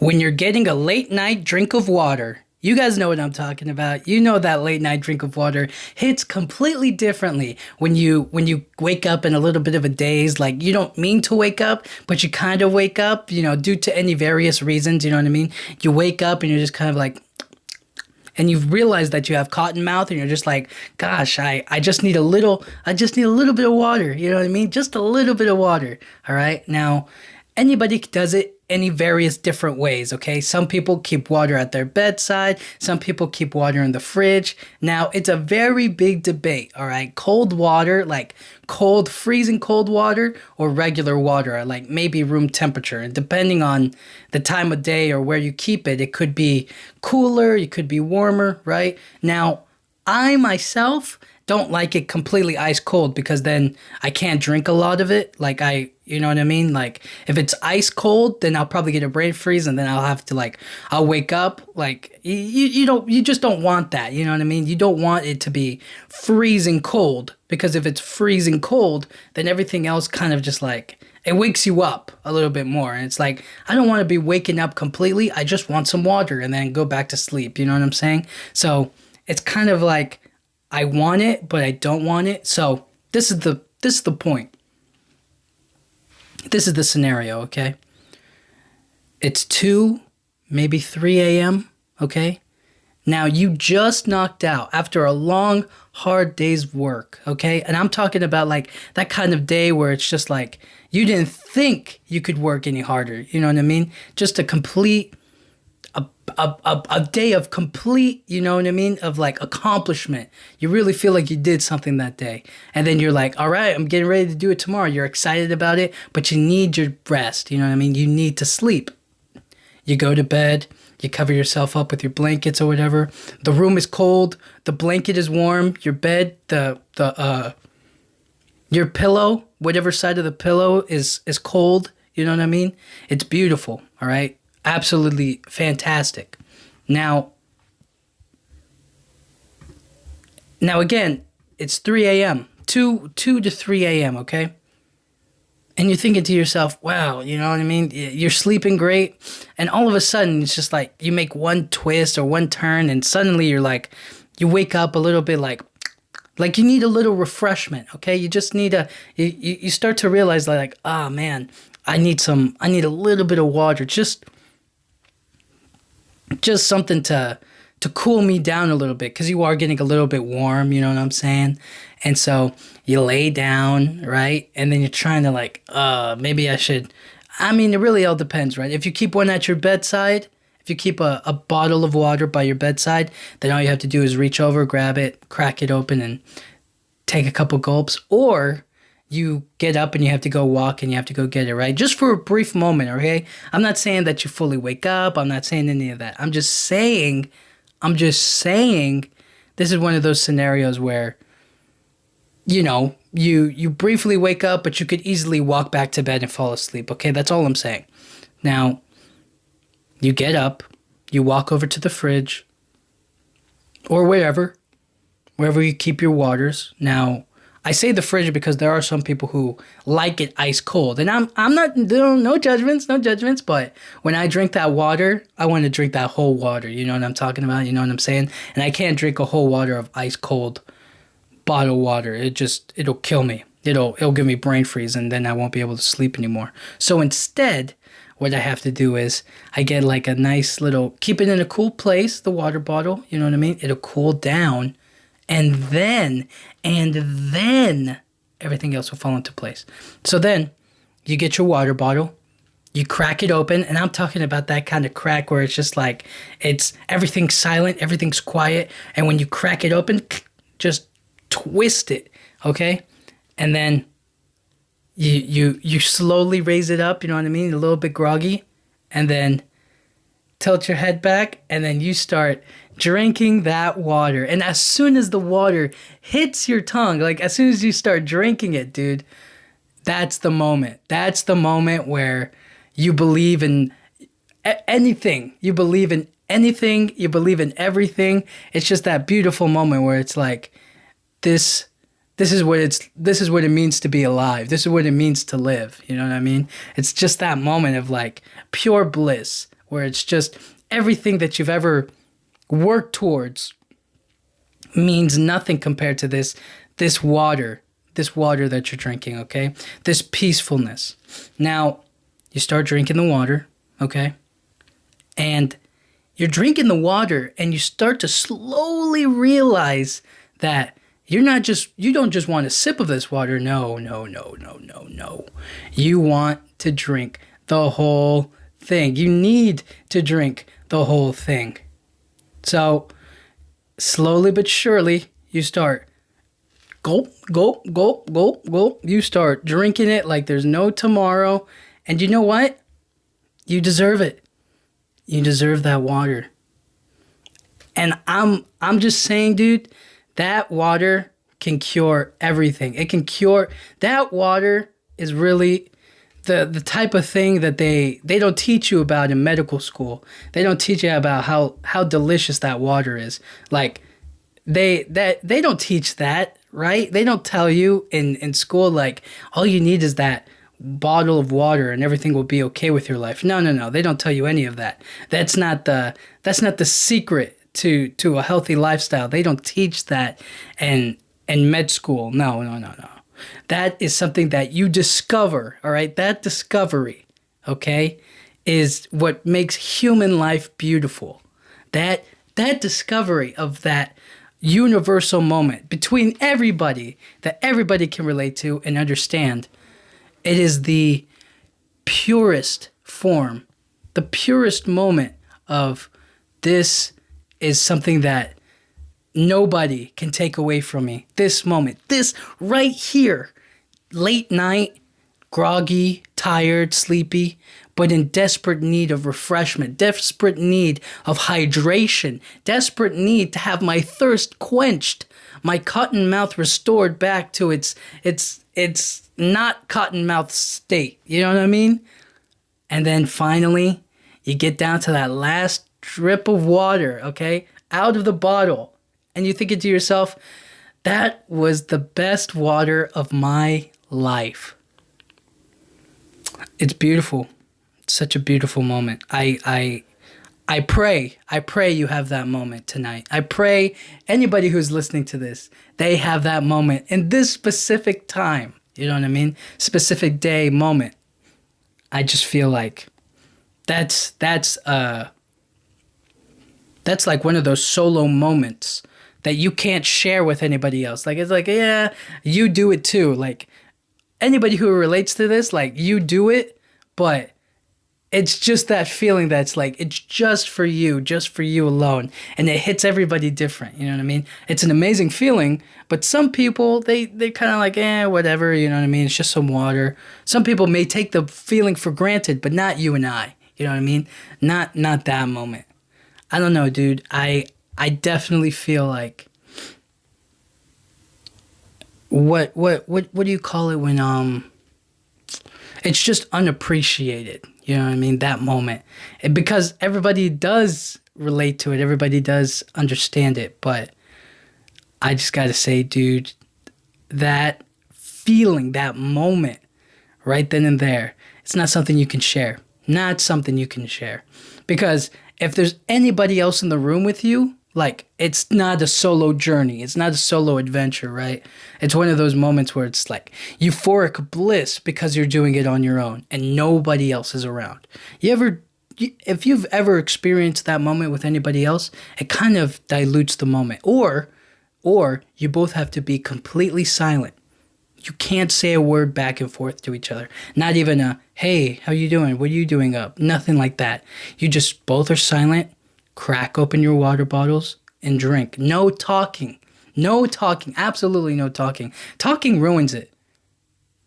When you're getting a late night drink of water, you guys know what I'm talking about. You know that late night drink of water hits completely differently when you wake up in a little bit of a daze, like you don't mean to wake up, but you kind of wake up, due to any various reasons, you know what I mean? You wake up and you're just kind of like and you've realized that you have cotton mouth and you're just like, gosh, I just need a little bit of water, you know what I mean? Just a little bit of water. All right. Now, anybody does it any various different ways, okay? Some people keep water at their bedside, some people keep water in the fridge. Now, it's a very big debate, all right? Cold water, like cold, freezing cold water, or regular water, like maybe room temperature. And depending on the time of day or where you keep it, it could be cooler, it could be warmer, right? Now, I myself don't like it completely ice cold because then I can't drink a lot of it. You know what I mean? Like if it's ice cold, then I'll probably get a brain freeze and then I'll have to I'll wake up. Like you just don't want that. You know what I mean? You don't want it to be freezing cold because if it's freezing cold, then everything else kind of just like, it wakes you up a little bit more. And it's like, I don't want to be waking up completely. I just want some water and then go back to sleep. You know what I'm saying? So it's kind of like, I want it, but I don't want it. So this is the point. This is the scenario, okay? It's 2, maybe 3 a.m., okay? Now, you just knocked out after a long, hard day's work, okay? And I'm talking about like that kind of day where it's just like you didn't think you could work any harder. You know what I mean? Just a complete a day of complete, you know what I mean, of like accomplishment. You really feel like you did something that day. And then you're like, all right, I'm getting ready to do it tomorrow. You're excited about it, but you need your rest. You know what I mean? You need to sleep. You go to bed, you cover yourself up with your blankets or whatever. The room is cold, the blanket is warm, your bed, your pillow, whatever side of the pillow is cold. You know what I mean? It's beautiful, all right? Absolutely fantastic. Now again, it's 3 a.m., 2 to 3 a.m., okay? And you're thinking to yourself, wow, you know what I mean? You're sleeping great. And all of a sudden, it's just like you make one twist or one turn and suddenly you're like, you wake up a little bit like you need a little refreshment, okay? You just need you start to realize like, oh man, I need a little bit of water, just something to cool me down a little bit because you are getting a little bit warm, you know what I'm saying? And so you lay down, right? And then you're trying to like, maybe I should. I mean, it really all depends, right? If you keep one at your bedside, if you keep a bottle of water by your bedside, then all you have to do is reach over, grab it, crack it open, and take a couple gulps. Or you get up and you have to go walk and you have to go get it, right? Just for a brief moment, okay? I'm not saying that you fully wake up. I'm not saying any of that. I'm just saying this is one of those scenarios where, you briefly wake up, but you could easily walk back to bed and fall asleep, okay? That's all I'm saying. Now, you get up, you walk over to the fridge or wherever you keep your waters. Now, I say the fridge because there are some people who like it ice cold. And I'm not, no judgments, but when I drink that water, I want to drink that whole water. You know what I'm talking about? You know what I'm saying? And I can't drink a whole water of ice cold bottled water. It'll kill me. It'll give me brain freeze and then I won't be able to sleep anymore. So instead, what I have to do is I get like a nice little, keep it in a cool place, the water bottle, you know what I mean? It'll cool down. And then everything else will fall into place. So then you get your water bottle, you crack it open, and I'm talking about that kind of crack where it's just like, everything's silent, everything's quiet, and when you crack it open, just twist it, okay? And then you slowly raise it up, you know what I mean? A little bit groggy, and then tilt your head back, and then you start drinking that water. And as soon as the water hits your tongue, like as soon as you start drinking it, dude, that's the moment. That's the moment where you believe in anything. You believe in anything. You believe in everything. It's just that beautiful moment where it's like, this is what it means to be alive. This is what it means to live. You know what I mean? It's just that moment of like pure bliss where it's just everything that you've ever worked towards means nothing compared to this water that you're drinking, okay? This peacefulness. Now, you start drinking the water, okay? And you're drinking the water and you start to slowly realize that you don't just want a sip of this water. No. You want to drink the whole thing. You need to drink the whole thing. So, slowly but surely, you start gulp, gulp, gulp, gulp, gulp. You start drinking it like there's no tomorrow. And you know what? You deserve it. You deserve that water. And I'm just saying, dude, that water can cure everything. It can cure. That water is really the type of thing that they don't teach you about in medical school. They don't teach you about how delicious that water is. Like they don't teach that, right? They don't tell you in school like all you need is that bottle of water and everything will be okay with your life. No. They don't tell you any of that. That's not the secret to a healthy lifestyle. They don't teach that in med school. No. That is something that you discover, all right? That discovery, okay, is what makes human life beautiful. That discovery of that universal moment between everybody that everybody can relate to and understand. It is the purest form, the purest moment of this is something that nobody can take away from me. This moment, this right here, late night, groggy, tired, sleepy, but in desperate need of refreshment, desperate need of hydration, desperate need to have my thirst quenched, my cotton mouth restored back to its not cotton mouth state. You know what I mean? And then finally, you get down to that last drip of water, okay, out of the bottle. And you're thinking to yourself, that was the best water of my life. It's beautiful. It's such a beautiful moment. I pray you have that moment tonight. I pray anybody who's listening to this, they have that moment in this specific time. You know what I mean? Specific day, moment. I just feel like that's like one of those solo moments that you can't share with anybody else. Like, it's like, yeah, you do it too. Like, anybody who relates to this, like, you do it, but it's just that feeling that's like, it's just for you alone. And it hits everybody different, you know what I mean? It's an amazing feeling, but some people, they kind of like, whatever, you know what I mean? It's just some water. Some people may take the feeling for granted, but not you and I, you know what I mean? Not that moment. I don't know, dude. I definitely feel like what do you call it when it's just unappreciated. You know what I mean? That moment. Because everybody does relate to it. Everybody does understand it. But I just got to say, dude, that feeling, that moment right then and there, it's not something you can share. Not something you can share. Because if there's anybody else in the room with you, like, it's not a solo journey. It's not a solo adventure, right? It's one of those moments where it's like euphoric bliss because you're doing it on your own and nobody else is around. If you've ever experienced that moment with anybody else, it kind of dilutes the moment. Or you both have to be completely silent. You can't say a word back and forth to each other. Not even a, hey, how you doing? What are you doing up? Nothing like that. You just both are silent. Crack open your water bottles and drink. No talking. No talking. Absolutely no talking. Talking ruins it.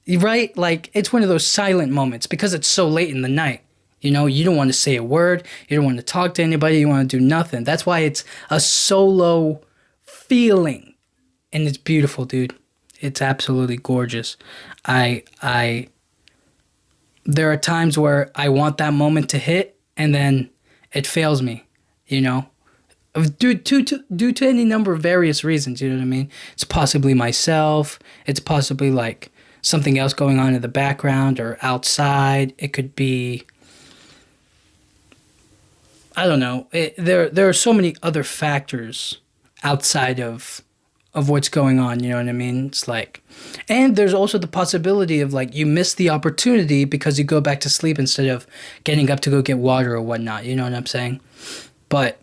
Right? Like, it's one of those silent moments because it's so late in the night. You know, you don't want to say a word. You don't want to talk to anybody. You want to do nothing. That's why it's a solo feeling. And it's beautiful, dude. It's absolutely gorgeous. There are times where I want that moment to hit and then it fails me. You know, due to any number of various reasons, you know what I mean? It's possibly myself. It's possibly like something else going on in the background or outside. It could be I don't know. There are so many other factors outside of what's going on. You know what I mean? It's like, and there's also the possibility of like you miss the opportunity because you go back to sleep instead of getting up to go get water or whatnot. You know what I'm saying? But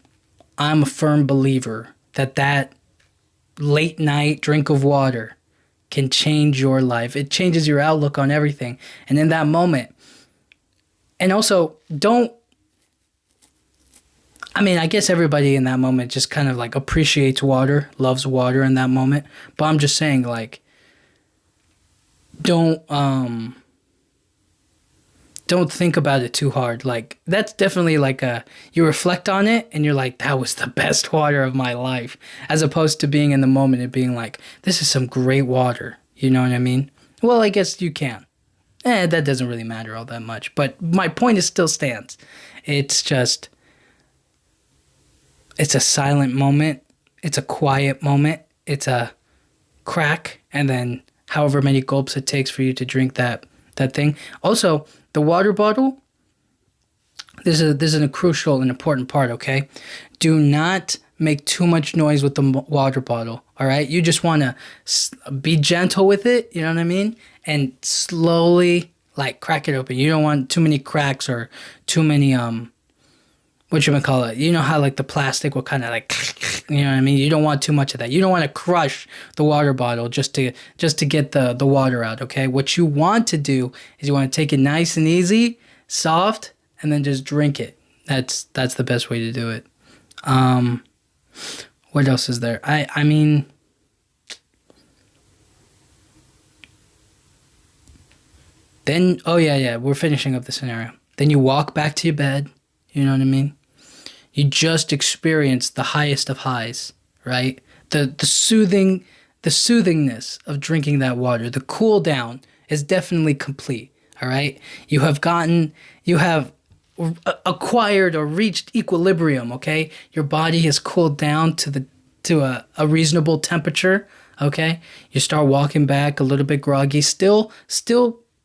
I'm a firm believer that that late night drink of water can change your life. It changes your outlook on everything. And in that moment, and also don't, I mean, I guess everybody in that moment just kind of like appreciates water, loves water in that moment. But I'm just saying, like, don't don't think about it too hard. Like that's definitely like a you reflect on it and you're like, that was the best water of my life. As opposed to being in the moment and being like, this is some great water. You know what I mean? Well, I guess you can. That doesn't really matter all that much. But my point is still stands. It's just it's a silent moment. It's a quiet moment. It's a crack, and then however many gulps it takes for you to drink that thing. Also, the water bottle. This is a crucial and important part. Okay, do not make too much noise with the water bottle. All right, you just want to be gentle with it. You know what I mean, and slowly like crack it open. You don't want too many cracks or too many what you call it. You know how like the plastic will kind of like, you know what I mean? You don't want too much of that. You don't want to crush the water bottle just to get the water out, okay? What you want to do is you want to take it nice and easy, soft, and then just drink it. That's the best way to do it. What else is there? I mean, then oh yeah, we're finishing up the scenario. Then you walk back to your bed, you know what I mean? You just experienced the highest of highs, right? The soothingness of drinking that water, the cool down is definitely complete, all right? You have acquired or reached equilibrium, okay? Your body has cooled down to a reasonable temperature, okay? You start walking back a little bit groggy, still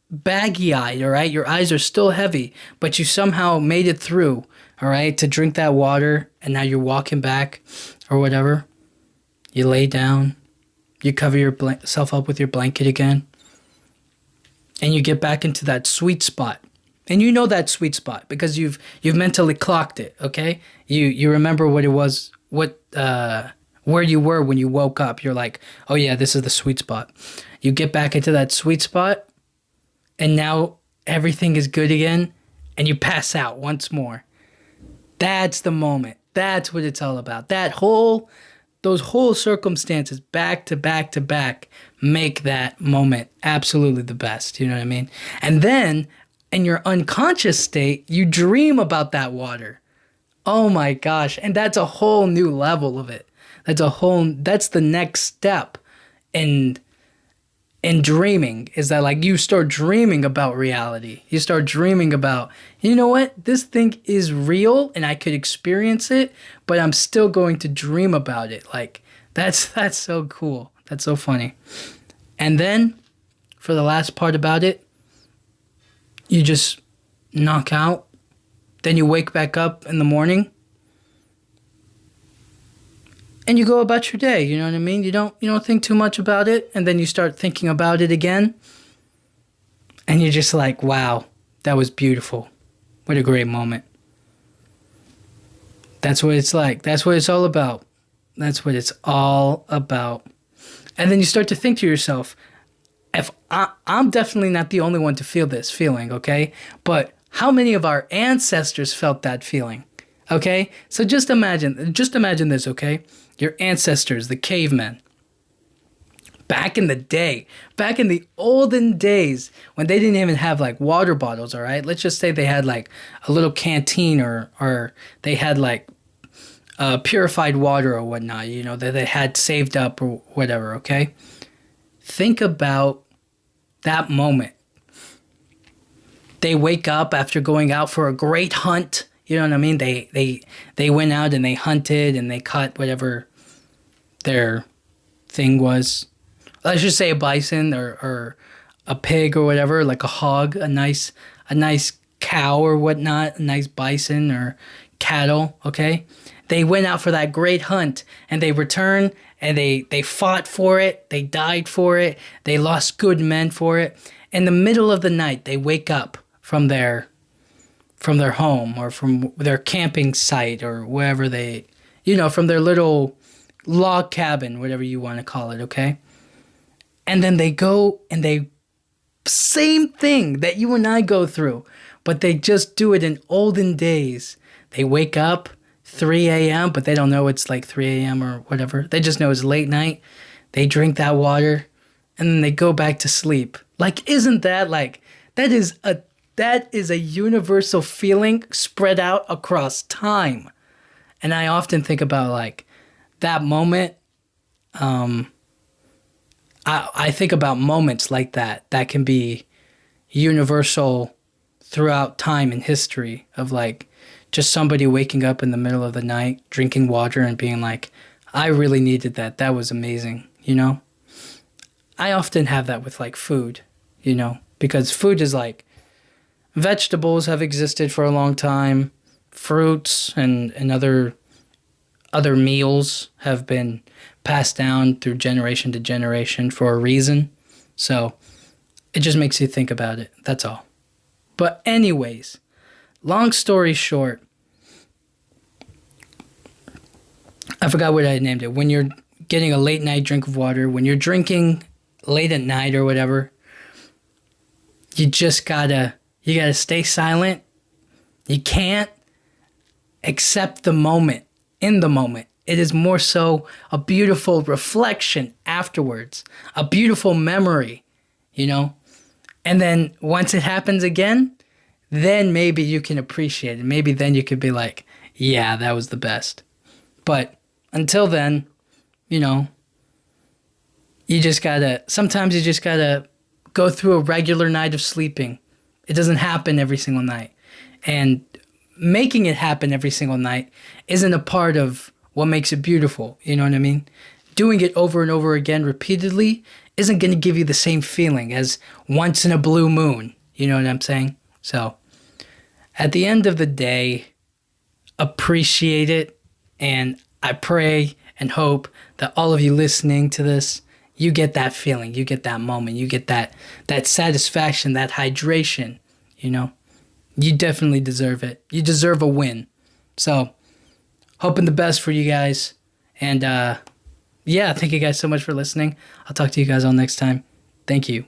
baggy-eyed, all right? Your eyes are still heavy, but you somehow made it through, all right, to drink that water, and now you're walking back or whatever. You lay down, you cover yourself up with your blanket again, and you get back into that sweet spot. And you know that sweet spot because you've mentally clocked it, okay? You remember what it was, where you were when you woke up. You're like, oh yeah, this is the sweet spot. You get back into that sweet spot, and now everything is good again, and you pass out once more. That's the moment. That's what it's all about. Those whole circumstances back to back to back make that moment absolutely the best. You know what I mean? And then in your unconscious state, you dream about that water. Oh my gosh. And that's a whole new level of it. That's the next step in dreaming, is that like you start dreaming about reality. You start dreaming about, you know what, this thing is real and I could experience it, but I'm still going to dream about it. Like that's so cool. That's so funny. And then for the last part about it, you just knock out. Then you wake back up in the morning and you go about your day. You know what I mean? You don't think too much about it, and then you start thinking about it again, and you're just like, wow, that was beautiful. What a great moment. That's what it's like. That's what it's all about. That's what it's all about. And then you start to think to yourself, if I'm definitely not the only one to feel this feeling, okay? But how many of our ancestors felt that feeling? Okay? So just imagine this, okay? Your ancestors, the cavemen, back in the olden days when they didn't even have like water bottles, all right? Let's just say they had like a little canteen or they had like purified water or whatnot, you know, that they had saved up or whatever, okay? Think about that moment. They wake up after going out for a great hunt. You know what I mean? They went out and they hunted and they caught whatever their thing was. Let's just say a bison or a pig or whatever, like a hog, a nice cow or whatnot, a nice bison or cattle, okay? They went out for that great hunt and they return and they fought for it. They died for it. They lost good men for it. In the middle of the night, they wake up from their home or from their camping site or wherever they, from their little log cabin, whatever you want to call it, okay? And then they go and they, same thing that you and I go through, but they just do it in olden days. They wake up 3 a.m., but they don't know it's like 3 a.m. or whatever. They just know it's late night. They drink that water and then they go back to sleep. Like, isn't that like, that is a universal feeling spread out across time. And I often think about like that moment. I think about moments like that can be universal throughout time and history of like just somebody waking up in the middle of the night, drinking water and being like, I really needed that. That was amazing, I often have that with like food, because food is like, vegetables have existed for a long time. Fruits and other meals have been passed down through generation to generation for a reason. So it just makes you think about it. That's all. But anyways, long story short, I forgot what I named it. When you're getting a late night drink of water, when you're drinking late at night or whatever, you just gotta stay silent. You can't accept the moment, in the moment. It is more so a beautiful reflection afterwards, a beautiful memory, And then once it happens again, then maybe you can appreciate it. Maybe then you could be like, yeah, that was the best. But until then, sometimes you just gotta go through a regular night of sleeping. It doesn't happen every single night. And making it happen every single night isn't a part of what makes it beautiful. You know what I mean? Doing it over and over again repeatedly isn't going to give you the same feeling as once in a blue moon. You know what I'm saying? So at the end of the day, appreciate it. And I pray and hope that all of you listening to this, you get that feeling, you get that moment, you get that satisfaction, that hydration, You definitely deserve it. You deserve a win. So, hoping the best for you guys. And, thank you guys so much for listening. I'll talk to you guys all next time. Thank you.